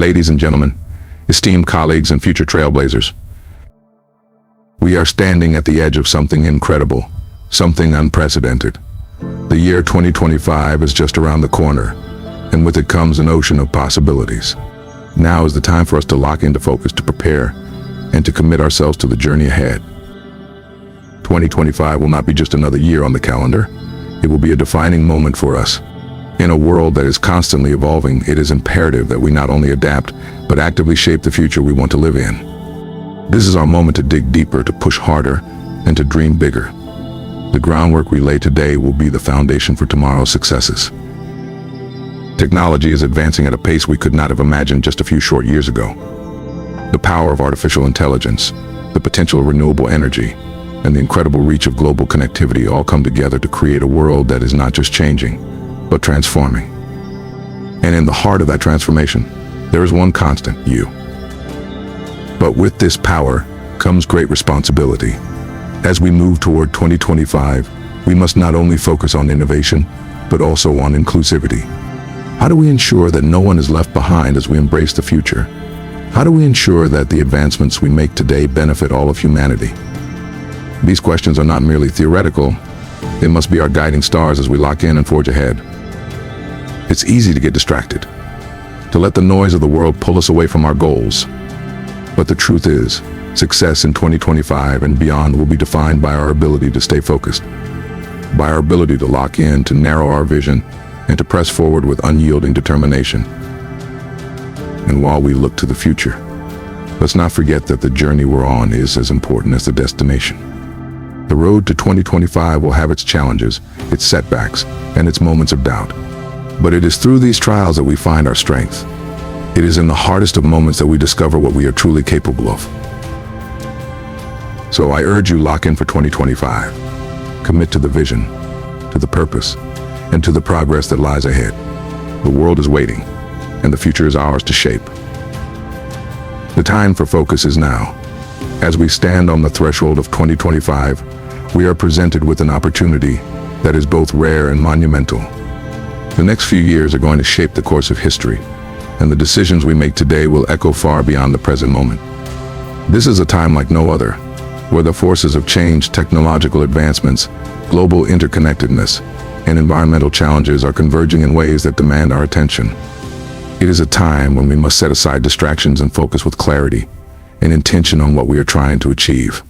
Ladies and gentlemen, esteemed colleagues and future trailblazers, we are standing at the edge of something incredible, something unprecedented. The year 2025 is just around the corner, and with it comes an ocean of possibilities. Now is the time for us to lock into focus, to prepare, and to commit ourselves to the journey ahead. 2025 will not be just another year on the calendar. It will be a defining moment for us. In a world that is constantly evolving, it is imperative that we not only adapt, but actively shape the future we want to live in. This is our moment to dig deeper, to push harder, and to dream bigger. The groundwork we lay today will be the foundation for tomorrow's successes. Technology is advancing at a pace we could not have imagined just a few short years ago. The power of artificial intelligence, the potential of renewable energy, and the incredible reach of global connectivity all come together to create a world that is not just changing, but transforming. And in the heart of that transformation, there is one constant: you. But with this power comes great responsibility. As we move toward 2025, we must not only focus on innovation, but also on inclusivity. How do we ensure that no one is left behind as we embrace the future? How do we ensure that the advancements we make today benefit all of humanity? These questions are not merely theoretical. They must be our guiding stars as we lock in and forge ahead. It's easy to get distracted, to let the noise of the world pull us away from our goals. But the truth is, success in 2025 and beyond will be defined by our ability to stay focused, by our ability to lock in, to narrow our vision, and to press forward with unyielding determination. And while we look to the future, let's not forget that the journey we're on is as important as the destination. The road to 2025 will have its challenges, its setbacks, and its moments of doubt. But it is through these trials that we find our strength. It is in the hardest of moments that we discover what we are truly capable of. So I urge you, lock in for 2025. Commit to the vision, to the purpose, and to the progress that lies ahead. The world is waiting, and the future is ours to shape. The time for focus is now. As we stand on the threshold of 2025, we are presented with an opportunity that is both rare and monumental. The next few years are going to shape the course of history, and the decisions we make today will echo far beyond the present moment. This is a time like no other, where the forces of change, technological advancements, global interconnectedness, and environmental challenges are converging in ways that demand our attention. It is a time when we must set aside distractions and focus with clarity and intention on what we are trying to achieve.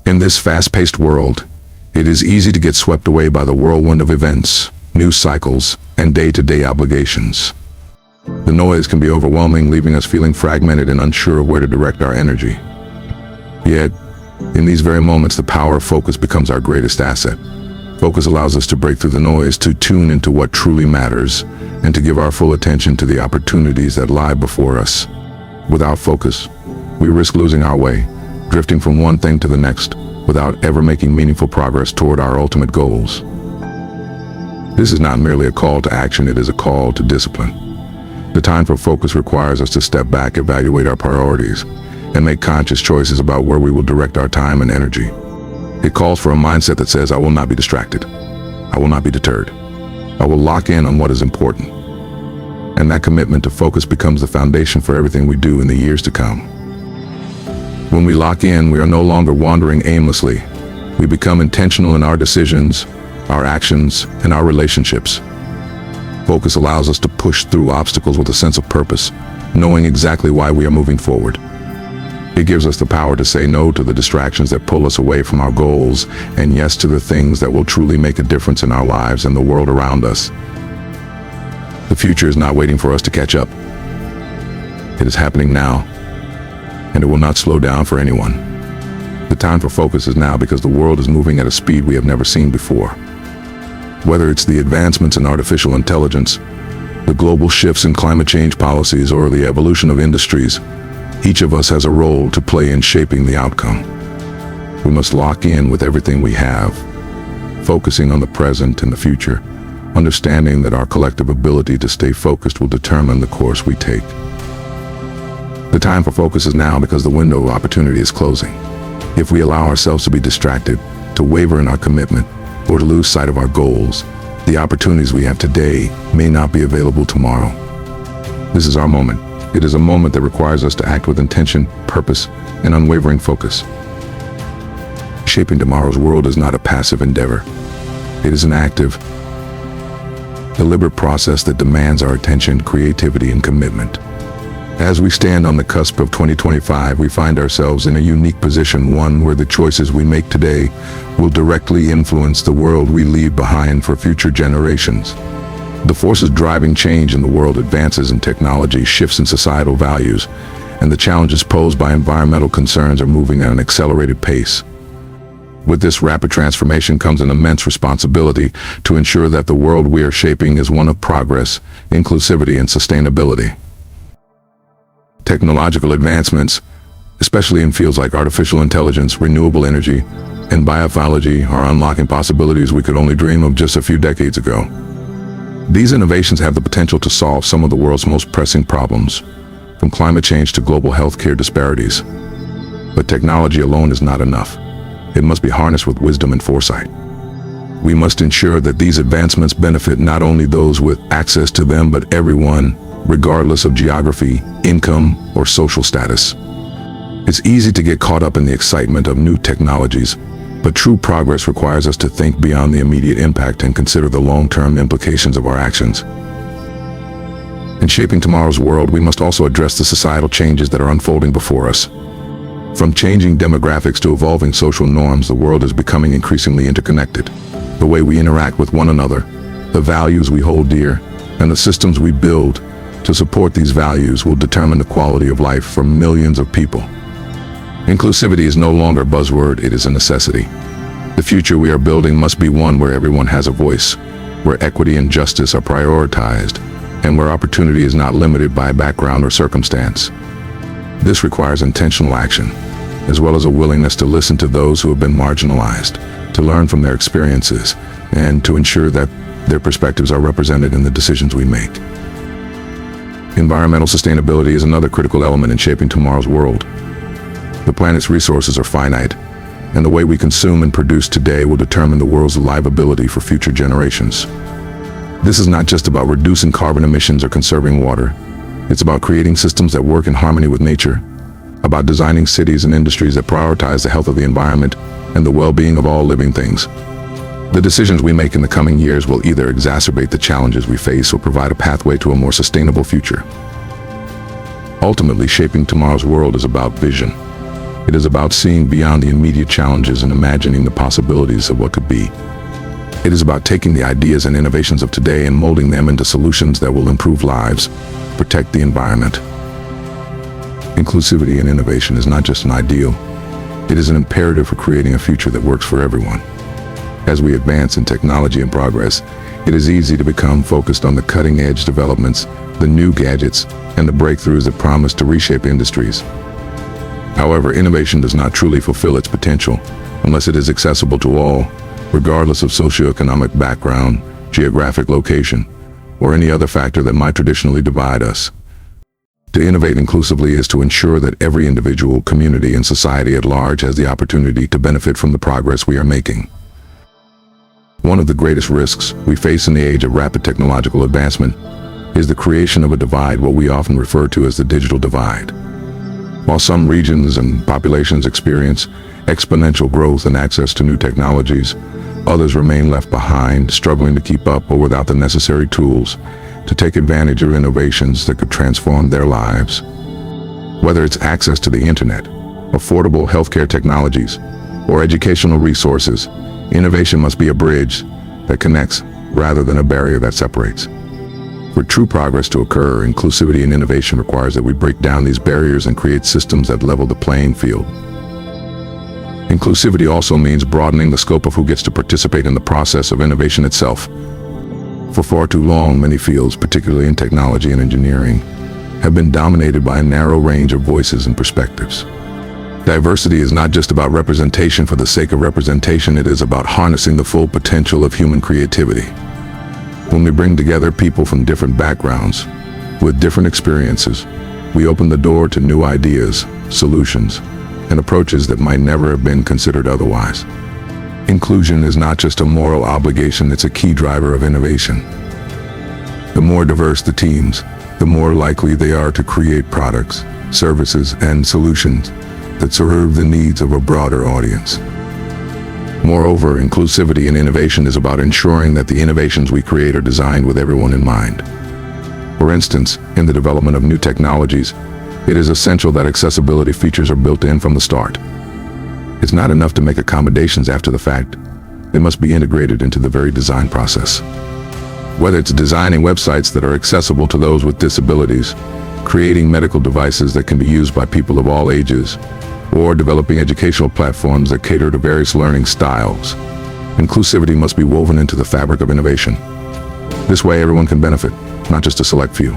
In this fast-paced world, it is easy to get swept away by the whirlwind of events, news cycles, and day-to-day obligations. The noise can be overwhelming, leaving us feeling fragmented and unsure of where to direct our energy. Yet, in these very moments, the power of focus becomes our greatest asset. Focus allows us to break through the noise, to tune into what truly matters, and to give our full attention to the opportunities that lie before us. Without focus, we risk losing our way, drifting from one thing to the next, without ever making meaningful progress toward our ultimate goals. This is not merely a call to action, it is a call to discipline. The time for focus requires us to step back, evaluate our priorities, and make conscious choices about where we will direct our time and energy. It calls for a mindset that says, I will not be distracted. I will not be deterred. I will lock in on what is important. And that commitment to focus becomes the foundation for everything we do in the years to come. When we lock in, we are no longer wandering aimlessly. We become intentional in our decisions, our actions, and our relationships. Focus allows us to push through obstacles with a sense of purpose, knowing exactly why we are moving forward. It gives us the power to say no to the distractions that pull us away from our goals, and yes to the things that will truly make a difference in our lives and the world around us. The future is not waiting for us to catch up. It is happening now, and it will not slow down for anyone. The time for focus is now, because the world is moving at a speed we have never seen before. Whether it's the advancements in artificial intelligence, the global shifts in climate change policies, or the evolution of industries, each of us has a role to play in shaping the outcome. We must lock in with everything we have, focusing on the present and the future, understanding that our collective ability to stay focused will determine the course we take. The time for focus is now, because the window of opportunity is closing. If we allow ourselves to be distracted, to waver in our commitment, or to lose sight of our goals, the opportunities we have today may not be available tomorrow. This is our moment. It is a moment that requires us to act with intention, purpose, and unwavering focus. Shaping tomorrow's world is not a passive endeavor. It is an active, deliberate process that demands our attention, creativity, and commitment. As we stand on the cusp of 2025, we find ourselves in a unique position, one where the choices we make today will directly influence the world we leave behind for future generations. The forces driving change in the world, advances in technology, shifts in societal values, and the challenges posed by environmental concerns are moving at an accelerated pace. With this rapid transformation comes an immense responsibility to ensure that the world we are shaping is one of progress, inclusivity, and sustainability. Technological advancements, especially in fields like artificial intelligence, renewable energy, and biotechnology, are unlocking possibilities we could only dream of just a few decades ago. These innovations have the potential to solve some of the world's most pressing problems, from climate change to global healthcare disparities. But technology alone is not enough. It must be harnessed with wisdom and foresight. We must ensure that these advancements benefit not only those with access to them, but everyone, regardless of geography, income, or social status. It's easy to get caught up in the excitement of new technologies, but true progress requires us to think beyond the immediate impact and consider the long-term implications of our actions. In shaping tomorrow's world, we must also address the societal changes that are unfolding before us. From changing demographics to evolving social norms, the world is becoming increasingly interconnected. The way we interact with one another, the values we hold dear, and the systems we build to support these values will determine the quality of life for millions of people. Inclusivity is no longer a buzzword, it is a necessity. The future we are building must be one where everyone has a voice, where equity and justice are prioritized, and where opportunity is not limited by background or circumstance. This requires intentional action, as well as a willingness to listen to those who have been marginalized, to learn from their experiences, and to ensure that their perspectives are represented in the decisions we make. Environmental sustainability is another critical element in shaping tomorrow's world. The planet's resources are finite, and the way we consume and produce today will determine the world's livability for future generations. This is not just about reducing carbon emissions or conserving water. It's about creating systems that work in harmony with nature, about designing cities and industries that prioritize the health of the environment and the well-being of all living things. The decisions we make in the coming years will either exacerbate the challenges we face or provide a pathway to a more sustainable future. Ultimately, shaping tomorrow's world is about vision. It is about seeing beyond the immediate challenges and imagining the possibilities of what could be. It is about taking the ideas and innovations of today and molding them into solutions that will improve lives, protect the environment. Inclusivity and innovation is not just an ideal, it is an imperative for creating a future that works for everyone. As we advance in technology and progress, it is easy to become focused on the cutting-edge developments, the new gadgets, and the breakthroughs that promise to reshape industries. However, innovation does not truly fulfill its potential unless it is accessible to all, regardless of socioeconomic background, geographic location, or any other factor that might traditionally divide us. To innovate inclusively is to ensure that every individual, community, and society at large has the opportunity to benefit from the progress we are making. One of the greatest risks we face in the age of rapid technological advancement is the creation of a divide, what we often refer to as the digital divide. While some regions and populations experience exponential growth and access to new technologies, others remain left behind, struggling to keep up or without the necessary tools to take advantage of innovations that could transform their lives. Whether it's access to the internet, affordable healthcare technologies, or educational resources, innovation must be a bridge that connects rather than a barrier that separates. For true progress to occur, inclusivity and innovation requires that we break down these barriers and create systems that level the playing field. Inclusivity also means broadening the scope of who gets to participate in the process of innovation itself. For far too long, many fields, particularly in technology and engineering, have been dominated by a narrow range of voices and perspectives. Diversity is not just about representation for the sake of representation, it is about harnessing the full potential of human creativity. When we bring together people from different backgrounds, with different experiences, we open the door to new ideas, solutions, and approaches that might never have been considered otherwise. Inclusion is not just a moral obligation, it's a key driver of innovation. The more diverse the teams, the more likely they are to create products, services, and solutions that serve the needs of a broader audience. Moreover, inclusivity in innovation is about ensuring that the innovations we create are designed with everyone in mind. For instance, in the development of new technologies, it is essential that accessibility features are built in from the start. It's not enough to make accommodations after the fact. They must be integrated into the very design process. Whether it's designing websites that are accessible to those with disabilities, creating medical devices that can be used by people of all ages, or developing educational platforms that cater to various learning styles, inclusivity must be woven into the fabric of innovation. This way everyone can benefit, not just a select few.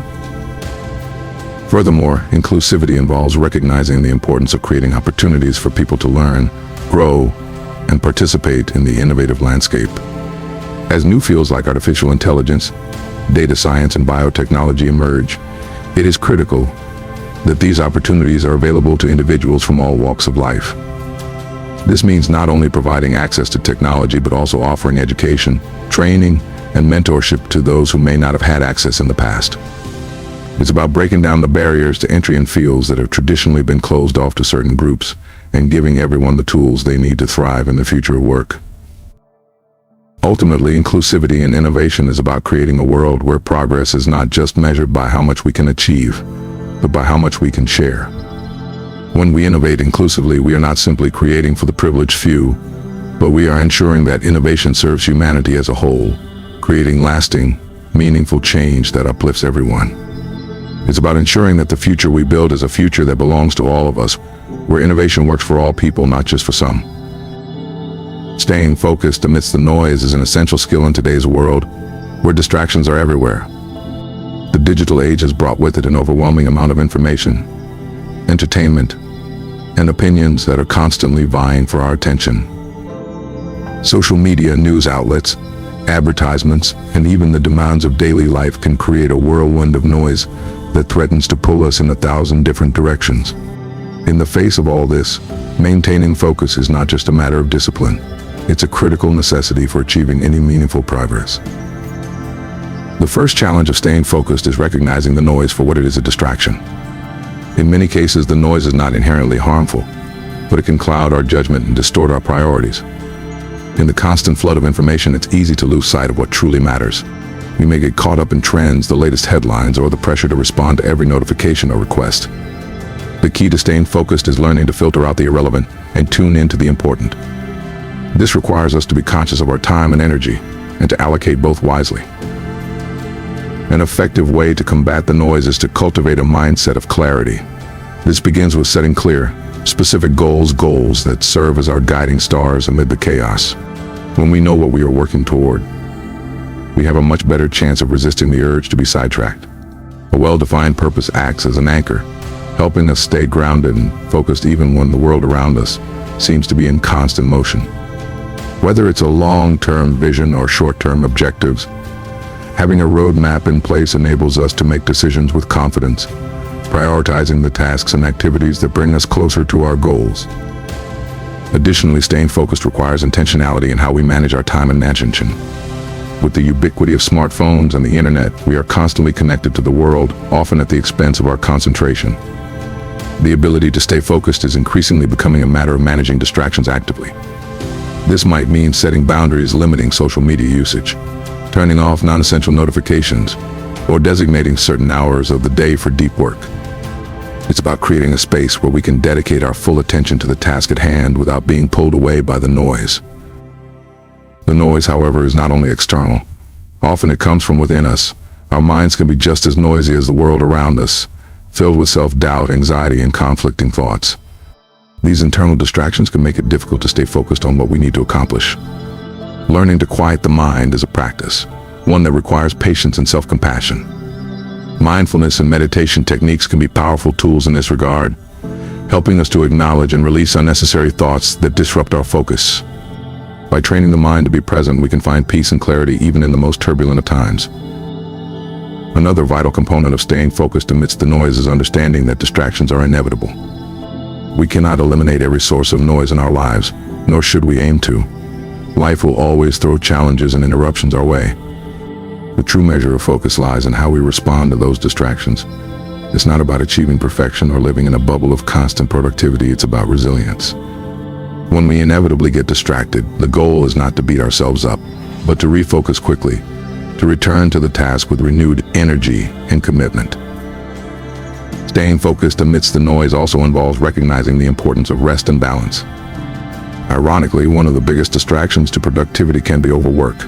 Furthermore, inclusivity involves recognizing the importance of creating opportunities for people to learn, grow, and participate in the innovative landscape. As new fields like artificial intelligence, data science, and biotechnology emerge, it is critical that these opportunities are available to individuals from all walks of life. This means not only providing access to technology, but also offering education, training, and mentorship to those who may not have had access in the past. It's about breaking down the barriers to entry in fields that have traditionally been closed off to certain groups and giving everyone the tools they need to thrive in the future of work. Ultimately, inclusivity and innovation is about creating a world where progress is not just measured by how much we can achieve, but by how much we can share. When we innovate inclusively, we are not simply creating for the privileged few, but we are ensuring that innovation serves humanity as a whole, creating lasting, meaningful change that uplifts everyone. It's about ensuring that the future we build is a future that belongs to all of us, where innovation works for all people, not just for some. Staying focused amidst the noise is an essential skill in today's world, where distractions are everywhere. The digital age has brought with it an overwhelming amount of information, entertainment, and opinions that are constantly vying for our attention. Social media, news outlets, advertisements, and even the demands of daily life can create a whirlwind of noise that threatens to pull us in 1,000 different directions. In the face of all this, maintaining focus is not just a matter of discipline. It's a critical necessity for achieving any meaningful progress. The first challenge of staying focused is recognizing the noise for what it is: a distraction. In many cases, the noise is not inherently harmful, but it can cloud our judgment and distort our priorities. In the constant flood of information, it's easy to lose sight of what truly matters. We may get caught up in trends, the latest headlines, or the pressure to respond to every notification or request. The key to staying focused is learning to filter out the irrelevant and tune into the important. This requires us to be conscious of our time and energy, and to allocate both wisely. An effective way to combat the noise is to cultivate a mindset of clarity. This begins with setting clear, specific goals that serve as our guiding stars amid the chaos. When we know what we are working toward, we have a much better chance of resisting the urge to be sidetracked. A well-defined purpose acts as an anchor, helping us stay grounded and focused even when the world around us seems to be in constant motion. Whether it's a long-term vision or short-term objectives, having a roadmap in place enables us to make decisions with confidence, prioritizing the tasks and activities that bring us closer to our goals. Additionally, staying focused requires intentionality in how we manage our time and attention. With the ubiquity of smartphones and the internet, we are constantly connected to the world, often at the expense of our concentration. The ability to stay focused is increasingly becoming a matter of managing distractions actively. This might mean setting boundaries, limiting social media usage, turning off non-essential notifications, or designating certain hours of the day for deep work. It's about creating a space where we can dedicate our full attention to the task at hand without being pulled away by the noise. The noise, however, is not only external. Often it comes from within us. Our minds can be just as noisy as the world around us, filled with self-doubt, anxiety, and conflicting thoughts. These internal distractions can make it difficult to stay focused on what we need to accomplish. Learning to quiet the mind is a practice, one that requires patience and self-compassion. Mindfulness and meditation techniques can be powerful tools in this regard, helping us to acknowledge and release unnecessary thoughts that disrupt our focus. By training the mind to be present, we can find peace and clarity even in the most turbulent of times. Another vital component of staying focused amidst the noise is understanding that distractions are inevitable. We cannot eliminate every source of noise in our lives, nor should we aim to. Life will always throw challenges and interruptions our way. The true measure of focus lies in how we respond to those distractions. It's not about achieving perfection or living in a bubble of constant productivity, it's about resilience. When we inevitably get distracted, the goal is not to beat ourselves up, but to refocus quickly, to return to the task with renewed energy and commitment. Staying focused amidst the noise also involves recognizing the importance of rest and balance. Ironically, one of the biggest distractions to productivity can be overwork.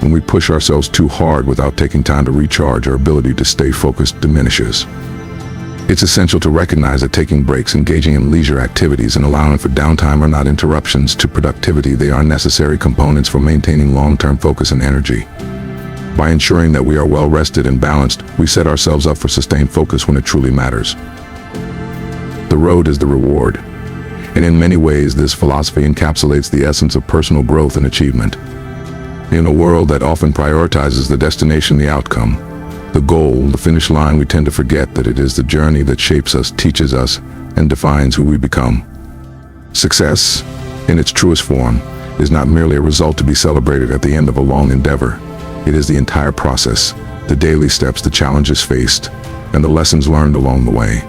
When we push ourselves too hard without taking time to recharge, our ability to stay focused diminishes. It's essential to recognize that taking breaks, engaging in leisure activities, and allowing for downtime are not interruptions to productivity. They are necessary components for maintaining long-term focus and energy. By ensuring that we are well rested and balanced, we set ourselves up for sustained focus when it truly matters. The road is the reward. And in many ways, this philosophy encapsulates the essence of personal growth and achievement. In a world that often prioritizes the destination, the outcome, the goal, the finish line, we tend to forget that it is the journey that shapes us, teaches us, and defines who we become. Success, in its truest form, is not merely a result to be celebrated at the end of a long endeavor. It is the entire process, the daily steps, the challenges faced, and the lessons learned along the way.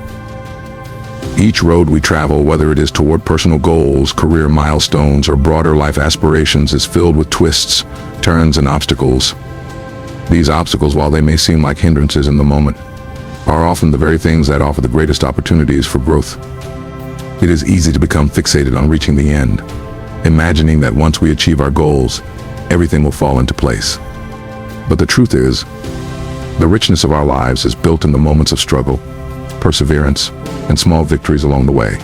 Each road we travel, whether it is toward personal goals, career milestones, or broader life aspirations, is filled with twists, turns, and obstacles. These obstacles, while they may seem like hindrances in the moment, are often the very things that offer the greatest opportunities for growth. It is easy to become fixated on reaching the end, imagining that once we achieve our goals, everything will fall into place. But the truth is, the richness of our lives is built in the moments of struggle, perseverance, and small victories along the way.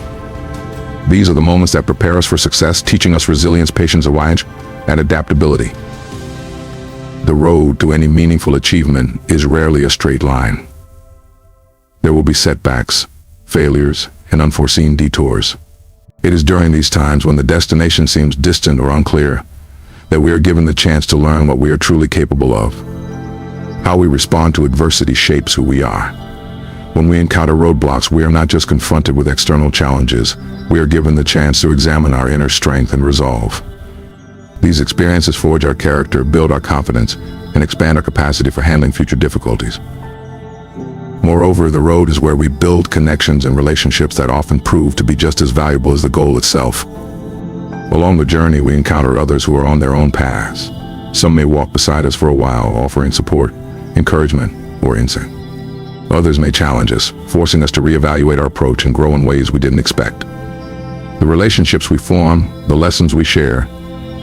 These are the moments that prepare us for success, teaching us resilience, patience, and adaptability. The road to any meaningful achievement is rarely a straight line. There will be setbacks, failures, and unforeseen detours. It is during these times, when the destination seems distant or unclear, that we are given the chance to learn what we are truly capable of. How we respond to adversity shapes who we are. When we encounter roadblocks, we are not just confronted with external challenges, we are given the chance to examine our inner strength and resolve. These experiences forge our character, build our confidence, and expand our capacity for handling future difficulties. Moreover, the road is where we build connections and relationships that often prove to be just as valuable as the goal itself. Along the journey, we encounter others who are on their own paths. Some may walk beside us for a while, offering support, encouragement, or insight. Others may challenge us, forcing us to reevaluate our approach and grow in ways we didn't expect. The relationships we form, the lessons we share,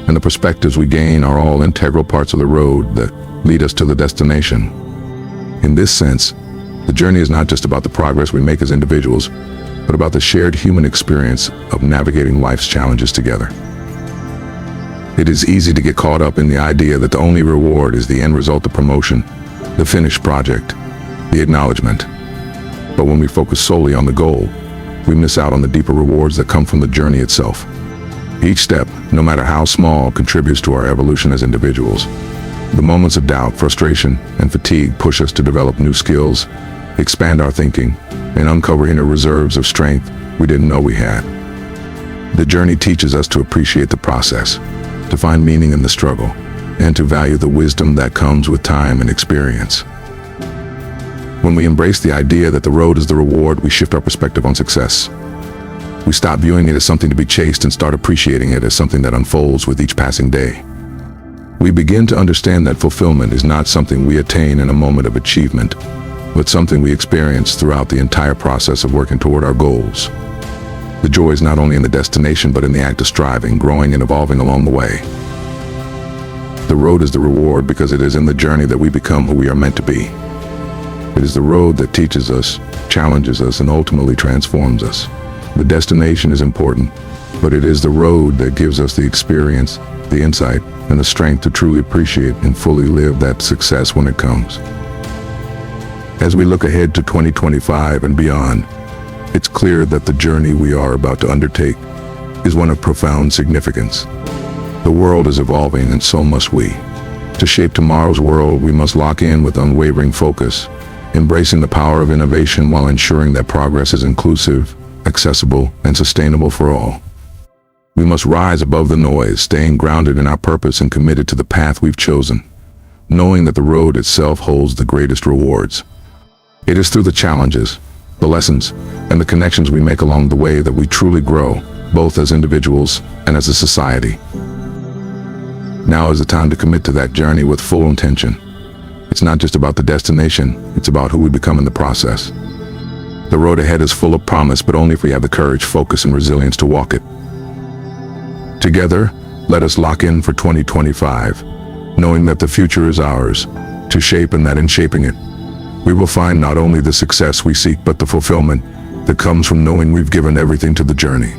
and the perspectives we gain are all integral parts of the road that lead us to the destination. In this sense, the journey is not just about the progress we make as individuals, but about the shared human experience of navigating life's challenges together. It is easy to get caught up in the idea that the only reward is the end result, the promotion, the finished project, the acknowledgement. But when we focus solely on the goal, we miss out on the deeper rewards that come from the journey itself. Each step, no matter how small, contributes to our evolution as individuals. The moments of doubt, frustration, and fatigue push us to develop new skills, expand our thinking, and uncover inner reserves of strength we didn't know we had. The journey teaches us to appreciate the process, to find meaning in the struggle, and to value the wisdom that comes with time and experience. When we embrace the idea that the road is the reward, we shift our perspective on success. We stop viewing it as something to be chased and start appreciating it as something that unfolds with each passing day. We begin to understand that fulfillment is not something we attain in a moment of achievement, but something we experience throughout the entire process of working toward our goals. The joy is not only in the destination, but in the act of striving, growing, and evolving along the way. The road is the reward because it is in the journey that we become who we are meant to be. It is the road that teaches us, challenges us, and ultimately transforms us. The destination is important, but it is the road that gives us the experience, the insight, and the strength to truly appreciate and fully live that success when it comes. As we look ahead to 2025 and beyond, it's clear that the journey we are about to undertake is one of profound significance. The world is evolving, and so must we. To shape tomorrow's world, we must lock in with unwavering focus, embracing the power of innovation while ensuring that progress is inclusive, accessible, and sustainable for all. We must rise above the noise, staying grounded in our purpose and committed to the path we've chosen. knowing that the road itself holds the greatest rewards. It is through the challenges, the lessons, and the connections we make along the way that we truly grow, both as individuals and as a society. Now is the time to commit to that journey with full intention. It's not just about the destination, it's about who we become in the process. The road ahead is full of promise, but only if we have the courage, focus, and resilience to walk it. Together, let us lock in for 2025, knowing that the future is ours to shape, and that in shaping it, we will find not only the success we seek, but the fulfillment that comes from knowing we've given everything to the journey.